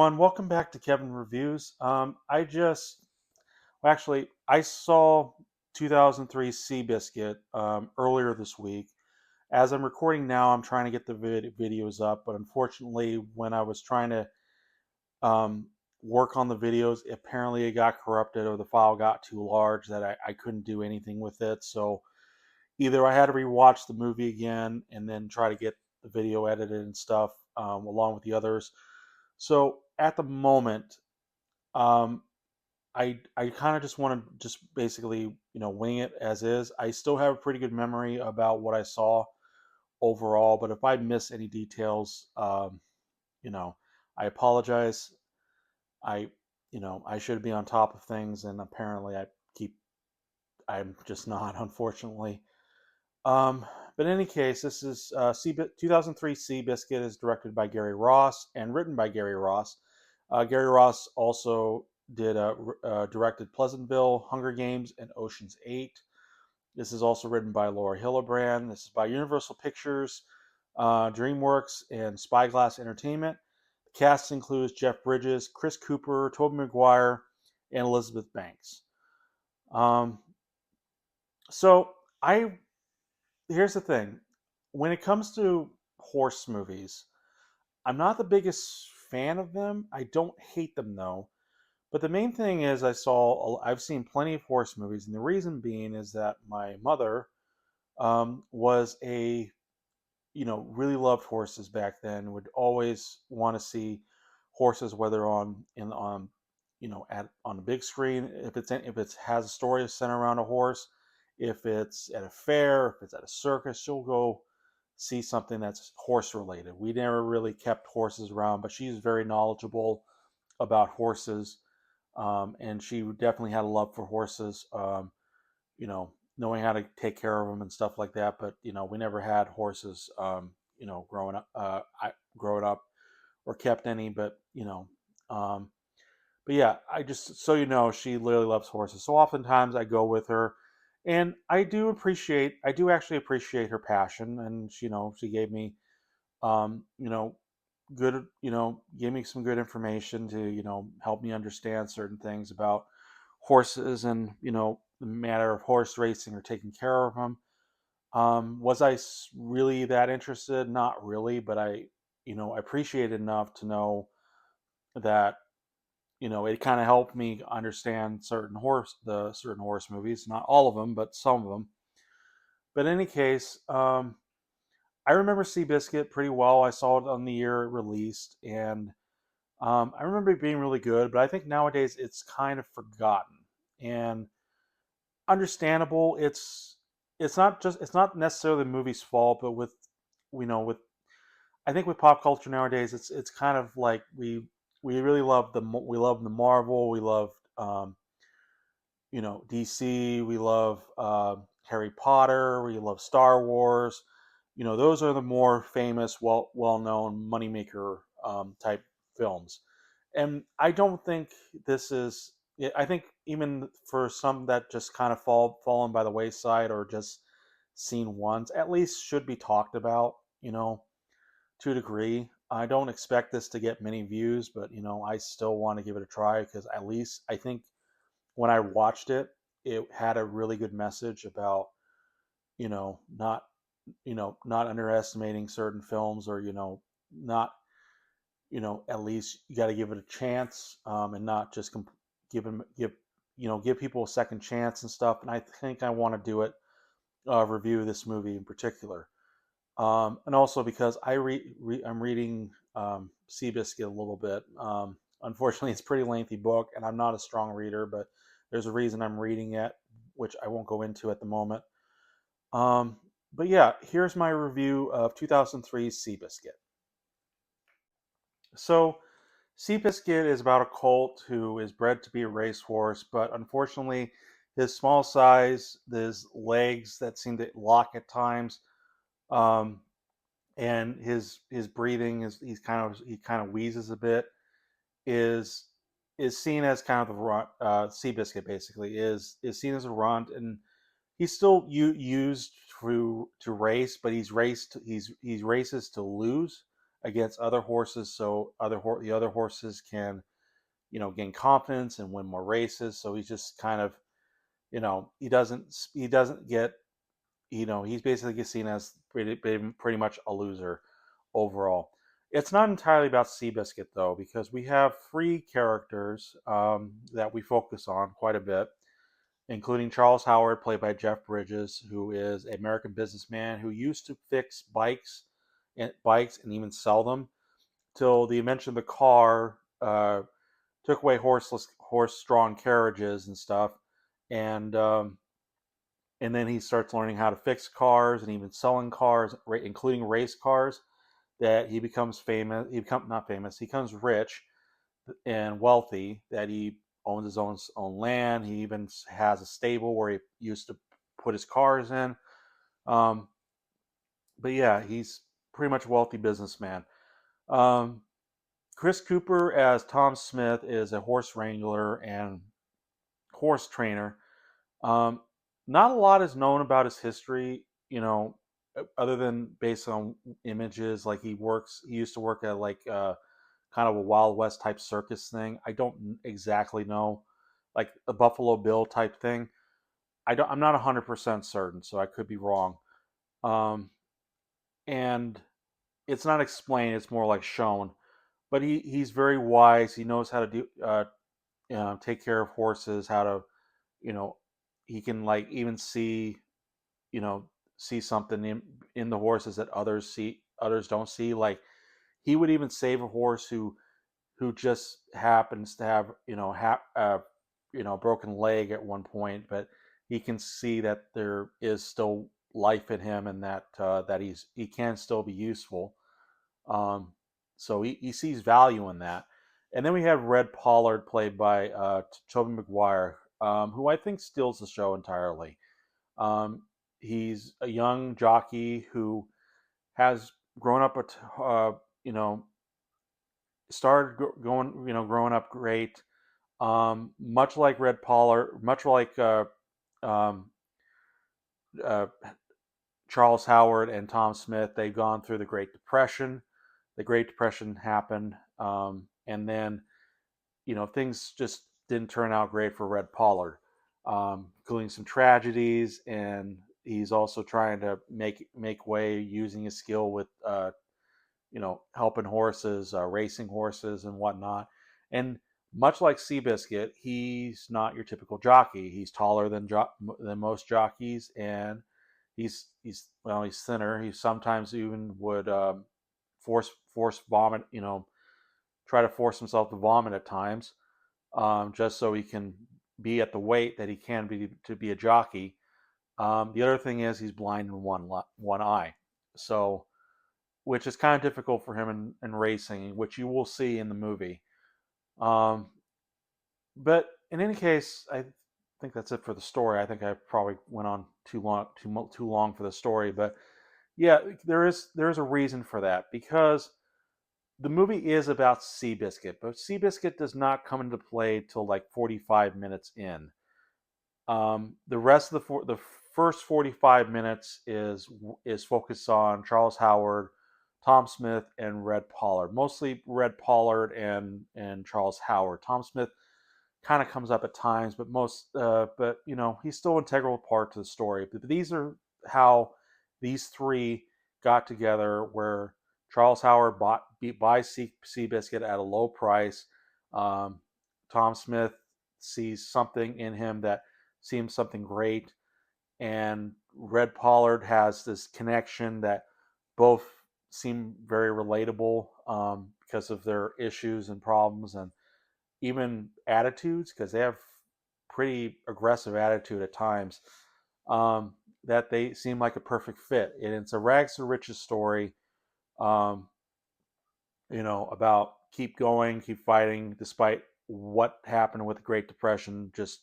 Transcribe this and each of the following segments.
everyone. Welcome back to Kevin Reviews. I saw 2003 Seabiscuit earlier this week. As I'm recording now, I'm trying to get the videos up, but unfortunately, when I was trying to um, work on the videos, apparently it got corrupted or the file got too large that I couldn't do anything with it. So either I had to rewatch the movie again and then try to get the video edited and stuff along with the others. So at the moment, um, I kind of just want to just basically wing it as is. I still have a pretty good memory about what I saw overall, but if I miss any details, you know, I apologize. I I should be on top of things, and apparently I'm just not, unfortunately. Um, but in any case, this is 2003 Seabiscuit is directed by Gary Ross and written by Gary Ross. Gary Ross also directed Pleasantville, Hunger Games, and Ocean's 8. This is also written by Laura Hillenbrand. This is by Universal Pictures, Dreamworks, and Spyglass Entertainment. The cast includes Jeff Bridges, Chris Cooper, Tobey Maguire, and Elizabeth Banks. Um, so I Here's the thing. When it comes to horse movies, I'm not the biggest fan of them. I don't hate them though. But the main thing is I've seen plenty of horse movies, and the reason being is that my mother was really loved horses back then, would always want to see horses, whether on the big screen, if it has a story centered around a horse, if it's at a fair, if it's at a circus, she'll go see something that's horse related. We never really kept horses around, but she's very knowledgeable about horses, and she definitely had a love for horses. Knowing how to take care of them and stuff like that. But we never had horses. Growing up or kept any, um, but yeah, I just so she literally loves horses. So oftentimes I go with her, and I do actually appreciate her passion, and she gave me, um, you know, gave me some good information to help me understand certain things about horses and the matter of horse racing or taking care of them. Was I really that interested? Not really, but I appreciate it enough to know that it kind of helped me understand certain horse movies. Not all of them, but some of them. But in any case, I remember Seabiscuit pretty well. I saw it on the year it released, and I remember it being really good. But I think nowadays it's kind of forgotten and understandable. It's not necessarily the movie's fault, but with I think with pop culture nowadays, it's kind of like we really love the Marvel, we love DC, we love Harry Potter, we love Star Wars. Those are the more famous, well known moneymaker type films, and I don't think this is. I think even for some that just kind of fallen by the wayside or just seen once, at least should be talked about. To a degree. I don't expect this to get many views, but I still want to give it a try because at least I think when I watched it, it had a really good message about you know not not underestimating certain films or not at least you got to give it a chance, and not just give people a second chance and stuff. And I think I want to do it, review this movie in particular. And also because I'm reading Seabiscuit a little bit. Unfortunately, it's a pretty lengthy book, and I'm not a strong reader, but there's a reason I'm reading it, which I won't go into at the moment. Um, but yeah, here's my review of 2003 Seabiscuit. So, Seabiscuit is about a colt who is bred to be a racehorse, but unfortunately, his small size, his legs that seem to lock at times, um, and his breathing is he kind of wheezes a bit, is seen as kind of the runt. Seabiscuit basically is seen as a runt, and he's still used to race, but he's races to lose. against other horses, so the other horses can, gain confidence and win more races. So he's just kind of, he doesn't get, he's basically seen as pretty much a loser overall. It's not entirely about Seabiscuit though, because we have three characters that we focus on quite a bit, including Charles Howard, played by Jeff Bridges, who is an American businessman who used to fix bikes and even sell them till the invention of the car took away horse-drawn carriages and stuff, and then he starts learning how to fix cars and even selling cars, including race cars. That he becomes famous. He becomes not famous. He becomes rich and wealthy. That he owns his own land. He even has a stable where he used to put his cars in. Um, but yeah, he's pretty much a wealthy businessman. Um, Chris Cooper as Tom Smith is a horse wrangler and horse trainer. Um, Not a lot is known about his history, other than based on images. Like he used to work at like kind of a Wild West type circus thing. I don't exactly know, like a Buffalo Bill type thing. I'm not 100% certain, so I could be wrong. Um, and it's not explained; it's more like shown. But he's very wise. He knows how to take care of horses. How to, you know, he can like even you know see something in the horses that others don't see. Like he would even save a horse who just happens to have broken leg at one point, but he can see that there is still life in him and that he can still be useful. um, so he sees value in that. And then we have Red Pollard, played by Tobey Maguire, who I think steals the show entirely. um, he's a young jockey who has grown up, you know, started growing up great. Much like Red Pollard, much like um, uh, Charles Howard and Tom Smith, they've gone through the Great Depression. The Great Depression happened, and then things just didn't turn out great for Red Pollard, including some tragedies, and he's also trying to make way using his skill with helping horses, racing horses, and whatnot. And much like Seabiscuit, he's not your typical jockey. He's taller than most jockeys, and he's thinner. He sometimes even would force vomit. Try to force himself to vomit at times, just so he can be at the weight that he can be to be a jockey. The other thing is he's blind in one eye, so which is kind of difficult for him in racing, which you will see in the movie. Um, but in any case, I think that's it for the story. I think I probably went on too long for the story, but yeah, there is a reason for that, because the movie is about Seabiscuit, but Seabiscuit does not come into play till like 45 minutes in. The rest of the first 45 minutes is focused on Charles Howard, Tom Smith, and Red Pollard. Mostly Red Pollard and Charles Howard. Tom Smith kind of comes up at times, but he's still an integral part to the story. But these are how these three got together, where Charles Howard buys Seabiscuit at a low price. Um, Tom Smith sees something in him that seems something great, and Red Pollard has this connection that both seem very relatable, because of their issues and problems and even attitudes, because they have pretty aggressive attitude at times. um, that they seem like a perfect fit, and it's a rags to riches story, um, about keep going, keep fighting despite what happened with the Great Depression, just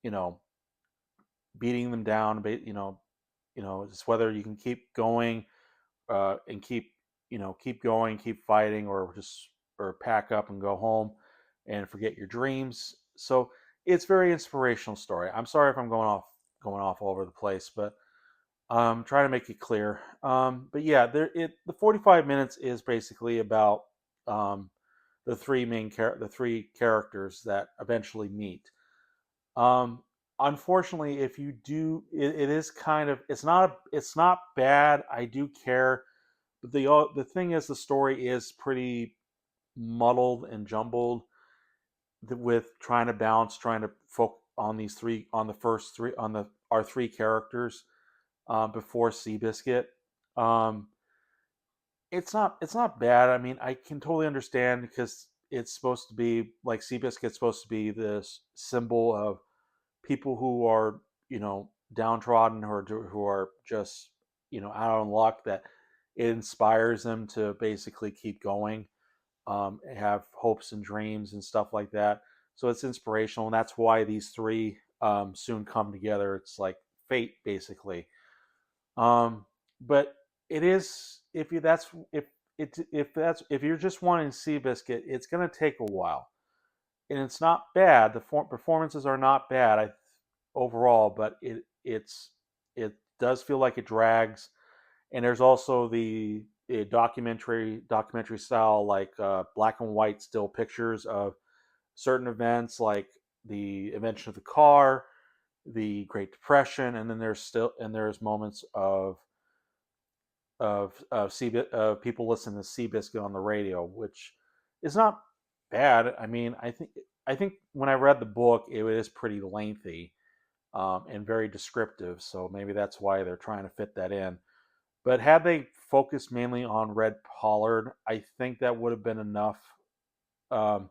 you know beating them down. It's whether you can keep going, and keep going, keep fighting, or pack up and go home and forget your dreams. So it's a very inspirational story. I'm sorry if I'm going off all over the place, but Trying to make it clear. But yeah, the 45 minutes is basically about um, the three characters that eventually meet. Um, Unfortunately, if you do, it is kind of it's not bad. I do care, but the thing is, the story is pretty muddled and jumbled with trying to focus on these three on the first three on the our three characters before Seabiscuit. Um, it's not bad. I mean, I can totally understand because it's supposed to be like Seabiscuit's supposed to be this symbol of people who are downtrodden or who are just out on luck, that it inspires them to basically keep going, have hopes and dreams and stuff like that. So it's inspirational, and that's why these three soon come together. It's like fate, basically. Um, but it is if you that's if that's if you're just wanting Seabiscuit, it's going to take a while, and it's not bad. The performances are not bad overall, but it does feel like it drags. And there's also the documentary style, like black and white still pictures of certain events, like the invention of the car, the Great Depression, and then there's moments of people listening to Seabiscuit on the radio, which is not bad. I mean, I think when I read the book, it is pretty lengthy and very descriptive, so maybe that's why they're trying to fit that in. But had they focused mainly on Red Pollard, I think that would have been enough um,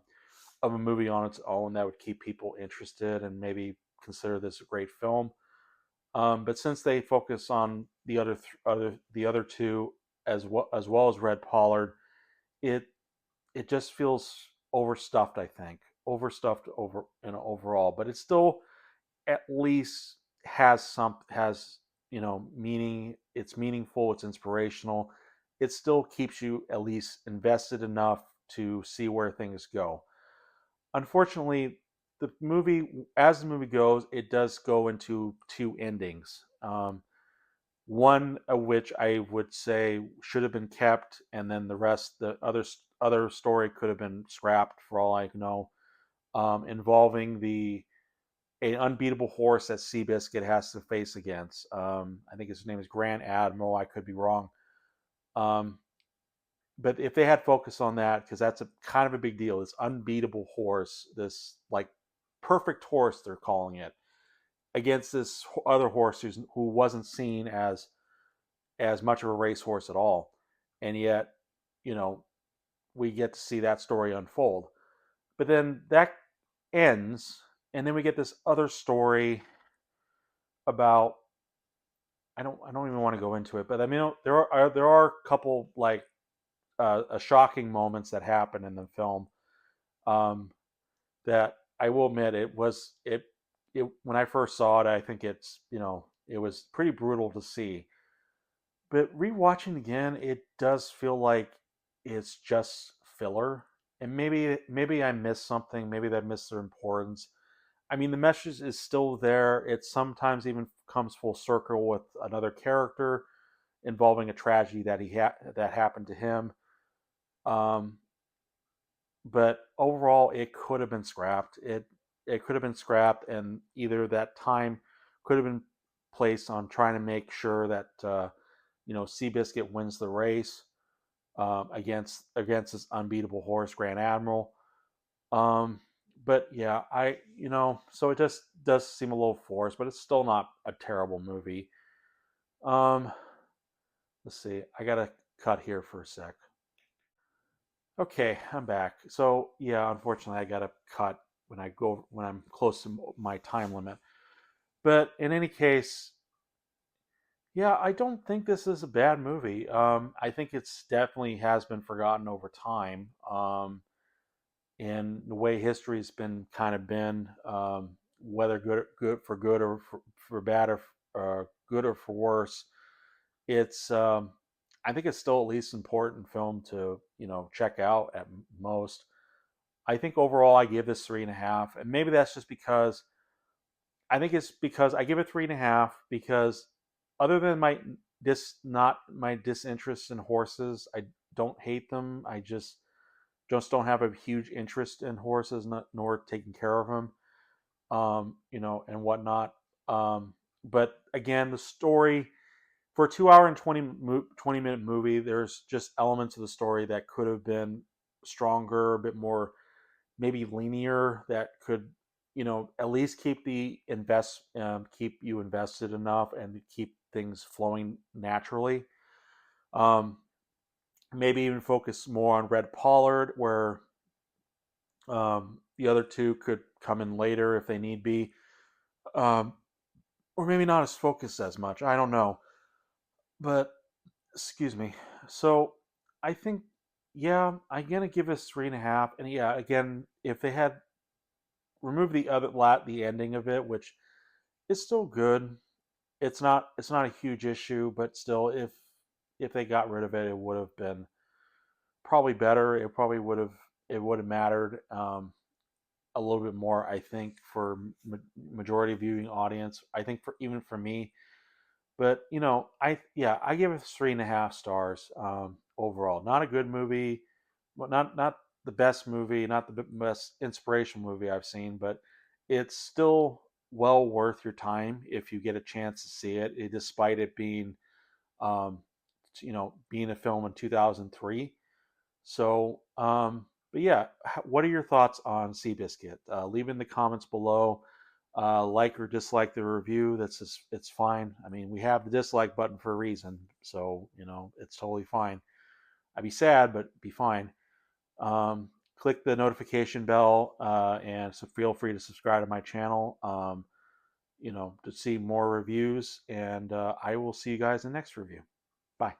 of a movie on its own that would keep people interested and maybe consider this a great film. But since they focus on the other two as well as Red Pollard, it it just feels overstuffed. I think overstuffed overall, but it still at least has meaning. It's meaningful. It's inspirational. It still keeps you at least invested enough to see where things go. Unfortunately, as the movie goes, it does go into two endings. One of which I would say should have been kept, and then the other story could have been scrapped for all I know, involving the an unbeatable horse that Seabiscuit has to face against. I think his name is Grand Admiral. I could be wrong. Um, but if they had focused on that, because that's a kind of a big deal, this unbeatable horse, this like perfect horse they're calling it, against this other horse who wasn't seen as much of a racehorse at all, and yet, you know, we get to see that story unfold. But then that ends, and then we get this other story about I don't even want to go into it, but I mean there are a couple like shocking moments that happen in the film, um, that I will admit it when I first saw it, I think it was pretty brutal to see. But rewatching again, it does feel like it's just filler, and maybe I missed something. Maybe I missed their importance. I mean, the message is still there. It sometimes even comes full circle with another character involving a tragedy that happened to him. Um, but overall, it could have been scrapped. It could have been scrapped, and either that time could have been placed on trying to make sure that Seabiscuit wins the race against this unbeatable horse, Grand Admiral. Um, but yeah, so it just does seem a little forced, but it's still not a terrible movie. Um, let's see. I gotta cut here for a sec. Okay, I'm back. So yeah, unfortunately, I gotta cut when I'm close to my time limit. But in any case, yeah, I don't think this is a bad movie. I think it's definitely has been forgotten over time. And the way history's been kind of been, whether good or for bad or good or for worse, it's I think it's still at least important film to check out at most. I think overall I give this 3.5, and maybe that's just because I think it's because I give it 3.5 because other than my not my disinterest in horses, I don't hate them. I just don't have a huge interest in horses, nor taking care of them, and whatnot. But again, the story for a 2 hour and 20-minute movie, there's just elements of the story that could have been stronger, a bit more maybe linear, that could, at least keep you invested enough and keep things flowing naturally. Um, Maybe even focus more on Red Pollard, where the other two could come in later if they need be, um, or maybe not as focused as much. I don't know, but excuse me. So I think, yeah, I'm gonna give this 3.5. And yeah, again, if they had removed the ending of it, which is still good, it's not a huge issue, but still, if they got rid of it, it would have been probably better. It would have mattered a little bit more, I think, for majority viewing audience. I think for even for me, but I give it 3.5 stars overall. Not a good movie, but not the best movie, not the best inspirational movie I've seen, but it's still well worth your time if you get a chance to see it, despite it um, being a film in 2003. So, but yeah, what are your thoughts on Seabiscuit? Leave in the comments below. Like or dislike the review. It's fine. I mean, we have the dislike button for a reason, so it's totally fine. I'd be sad, but be fine. Click the notification bell, and so feel free to subscribe to my channel. To see more reviews, and I will see you guys in the next review. Bye.